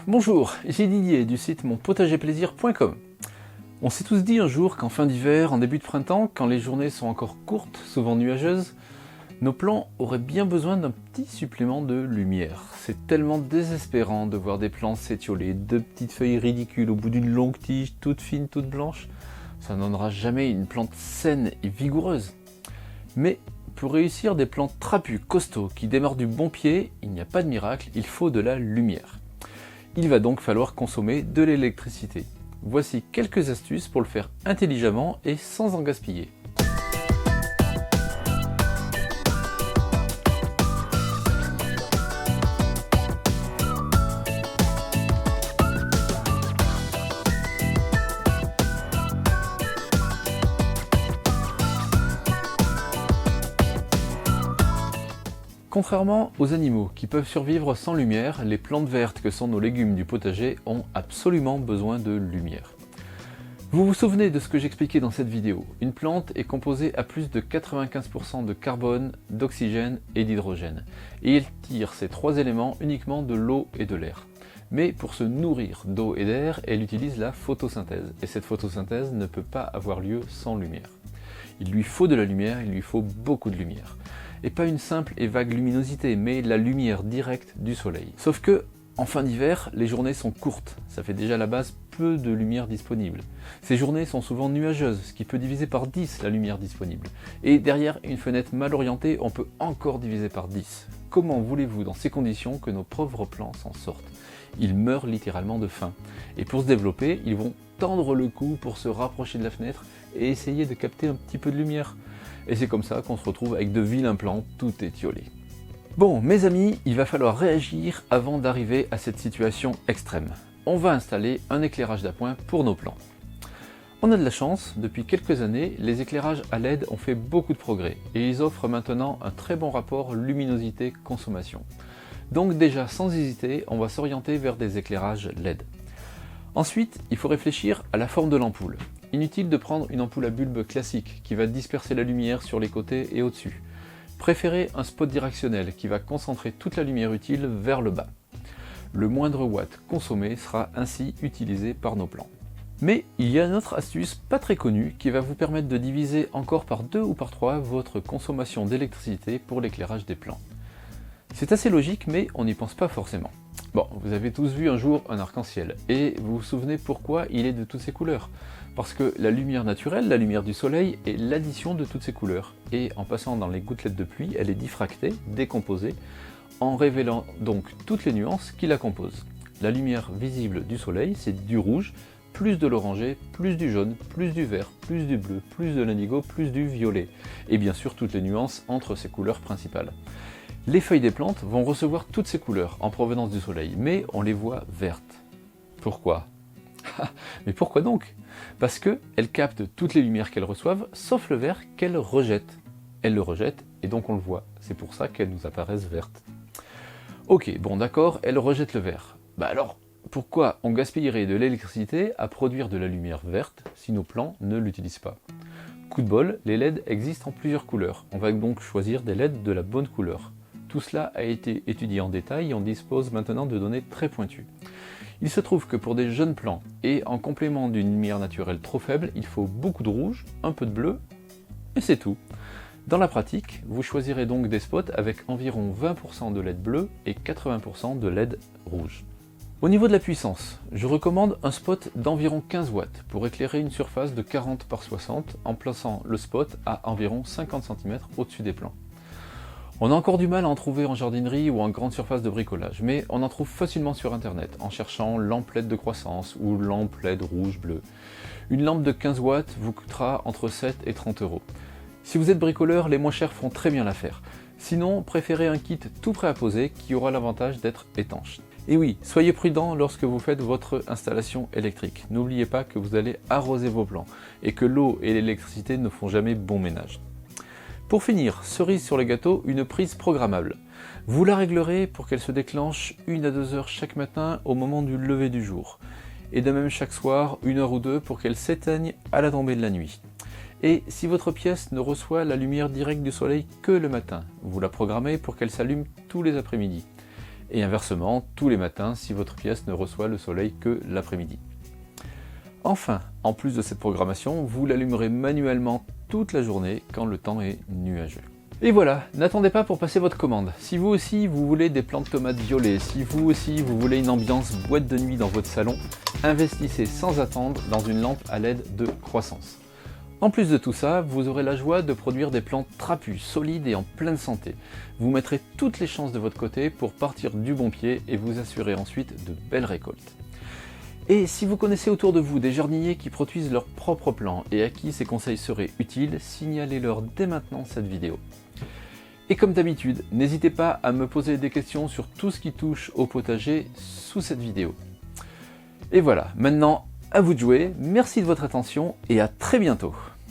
Bonjour, ici Didier du site monpotagerplaisir.com. On s'est tous dit un jour qu'en fin d'hiver, en début de printemps, quand les journées sont encore courtes, souvent nuageuses, nos plants auraient bien besoin d'un petit supplément de lumière. C'est tellement désespérant de voir des plants s'étioler, de petites feuilles ridicules au bout d'une longue tige toute fine, toute blanche. Ça ne donnera jamais une plante saine et vigoureuse. Mais pour réussir des plantes trapues, costauds, qui démarrent du bon pied, il n'y a pas de miracle, il faut de la lumière. Il va donc falloir consommer de l'électricité. Voici quelques astuces pour le faire intelligemment et sans en gaspiller. Contrairement aux animaux qui peuvent survivre sans lumière, les plantes vertes que sont nos légumes du potager ont absolument besoin de lumière. Vous vous souvenez de ce que j'expliquais dans cette vidéo. Une plante est composée à plus de 95% de carbone, d'oxygène et d'hydrogène. Et elle tire ces trois éléments uniquement de l'eau et de l'air. Mais pour se nourrir d'eau et d'air, elle utilise la photosynthèse. Et cette photosynthèse ne peut pas avoir lieu sans lumière. Il lui faut de la lumière, il lui faut beaucoup de lumière. Et pas une simple et vague luminosité, mais la lumière directe du soleil. Sauf que, en fin d'hiver, les journées sont courtes, ça fait déjà à la base peu de lumière disponible. Ces journées sont souvent nuageuses, ce qui peut diviser par 10 la lumière disponible. Et derrière une fenêtre mal orientée, on peut encore diviser par 10. Comment voulez-vous dans ces conditions que nos pauvres plants s'en sortent? Ils meurent littéralement de faim. Et pour se développer, ils vont tendre le cou pour se rapprocher de la fenêtre et essayer de capter un petit peu de lumière. Et c'est comme ça qu'on se retrouve avec de vilains plants tout étiolés. Bon, mes amis, il va falloir réagir avant d'arriver à cette situation extrême. On va installer un éclairage d'appoint pour nos plants. On a de la chance, depuis quelques années, les éclairages à LED ont fait beaucoup de progrès et ils offrent maintenant un très bon rapport luminosité-consommation. Donc déjà, sans hésiter, on va s'orienter vers des éclairages LED. Ensuite, il faut réfléchir à la forme de l'ampoule. Inutile de prendre une ampoule à bulbe classique qui va disperser la lumière sur les côtés et au-dessus. Préférez un spot directionnel qui va concentrer toute la lumière utile vers le bas. Le moindre watt consommé sera ainsi utilisé par nos plants. Mais il y a une autre astuce pas très connue qui va vous permettre de diviser encore par 2 ou par 3 votre consommation d'électricité pour l'éclairage des plants. C'est assez logique, mais on n'y pense pas forcément. Bon, vous avez tous vu un jour un arc-en-ciel, et vous vous souvenez pourquoi il est de toutes ces couleurs? Parce que la lumière naturelle, la lumière du soleil, est l'addition de toutes ces couleurs, et en passant dans les gouttelettes de pluie, elle est diffractée, décomposée, en révélant donc toutes les nuances qui la composent. La lumière visible du soleil, c'est du rouge, plus de l'orangé, plus du jaune, plus du vert, plus du bleu, plus de l'indigo, plus du violet, et bien sûr toutes les nuances entre ces couleurs principales. Les feuilles des plantes vont recevoir toutes ces couleurs en provenance du soleil, mais on les voit vertes. Pourquoi? Mais pourquoi donc? Parce qu'elles captent toutes les lumières qu'elles reçoivent, sauf le vert qu'elles rejettent. Elles le rejettent, et donc on le voit. C'est pour ça qu'elles nous apparaissent vertes. Ok, bon d'accord, elles rejettent le vert. Bah alors, pourquoi on gaspillerait de l'électricité à produire de la lumière verte si nos plants ne l'utilisent pas? Coup de bol, les LED existent en plusieurs couleurs. On va donc choisir des LED de la bonne couleur. Tout cela a été étudié en détail et on dispose maintenant de données très pointues. Il se trouve que pour des jeunes plants, et en complément d'une lumière naturelle trop faible, il faut beaucoup de rouge, un peu de bleu, et c'est tout. Dans la pratique, vous choisirez donc des spots avec environ 20% de LED bleu et 80% de LED rouge. Au niveau de la puissance, je recommande un spot d'environ 15 watts pour éclairer une surface de 40 par 60 en plaçant le spot à environ 50 cm au-dessus des plants. On a encore du mal à en trouver en jardinerie ou en grande surface de bricolage, mais on en trouve facilement sur internet en cherchant lampe LED de croissance ou lampe LED rouge-bleu. Une lampe de 15 watts vous coûtera entre 7 et 30 €. Si vous êtes bricoleur, les moins chers feront très bien l'affaire. Sinon, préférez un kit tout prêt à poser qui aura l'avantage d'être étanche. Et oui, soyez prudent lorsque vous faites votre installation électrique. N'oubliez pas que vous allez arroser vos plants et que l'eau et l'électricité ne font jamais bon ménage. Pour finir, cerise sur le gâteau, une prise programmable. Vous la réglerez pour qu'elle se déclenche 1 à 2 heures chaque matin au moment du lever du jour. Et de même chaque soir, 1 heure ou 2 pour qu'elle s'éteigne à la tombée de la nuit. Et si votre pièce ne reçoit la lumière directe du soleil que le matin, vous la programmez pour qu'elle s'allume tous les après-midi. et inversement tous les matins si votre pièce ne reçoit le soleil que l'après-midi. Enfin, en plus de cette programmation, vous l'allumerez manuellement toute la journée quand le temps est nuageux. Et voilà, n'attendez pas pour passer votre commande. Si vous aussi vous voulez des plants de tomates violet, si vous aussi vous voulez une ambiance boîte de nuit dans votre salon, investissez sans attendre dans une lampe à LED de croissance. En plus de tout ça, vous aurez la joie de produire des plantes trapus, solides et en pleine santé. Vous mettrez toutes les chances de votre côté pour partir du bon pied et vous assurer ensuite de belles récoltes. Et si vous connaissez autour de vous des jardiniers qui produisent leurs propres plants et à qui ces conseils seraient utiles, signalez-leur dès maintenant cette vidéo. Et comme d'habitude, n'hésitez pas à me poser des questions sur tout ce qui touche au potager sous cette vidéo. Et voilà, maintenant à vous de jouer, merci de votre attention et à très bientôt.